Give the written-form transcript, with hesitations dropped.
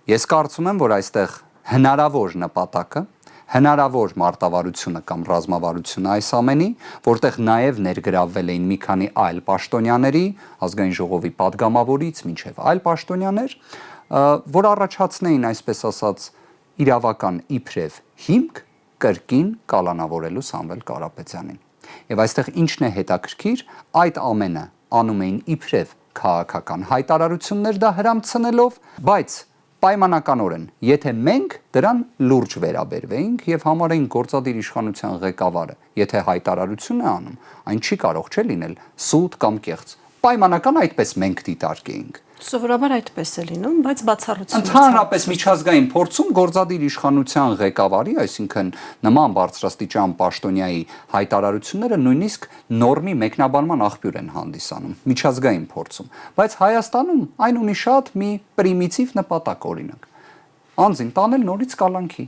Ես կարծում եմ, որ այստեղ հնարավոր նպատակը, հնարավոր մարտավարությունը կամ ռազմավարությունը այս ամենի, որտեղ նաև ներգրավվել էին մի քանի այլ պաշտոնյաների, ազգային ժողովի падգամավորից մինչև այլ պաշտոնյաներ, որ առաջացնեին, այսպես ասած, իրավական իբրև հիմք կրկին կալանավորելու Սամվել Կարապետյանին։ Եվ այստեղ ինչն է հետաքրքիր, այդ ամենը անում էին իբրև քաղաքական հայտարարություններ դա հրամցնելով, բայց պայմանականորեն, եթե մենք դրան լուրջ վերաբերվեինք եւ համարեինք գործադիր իշխանության ղեկավարը, եթե հայտարարություն է անում, այն չի կարող չէ լինել սուտ կամ կեղծ։ Պայմանական այդպես մենք դիտարկեինք։ Սովորաբար այդպես է լինում, բայց բացառություն։ Ընդհանրապես միջազգային փորձում գործադիր իշխանության ղեկավարի, այսինքն նման բարձրաստիճան պաշտոնյայի հայտարարությունները նույնիսկ նորմի մեկնաբանման աղբյուր են հանդիսանում միջազգային փորձում, բայց Հայաստանում այն ունի շատ մի պրիմիտիվ նպատակ, օրինակ, անձին տանել նորից կալանքի։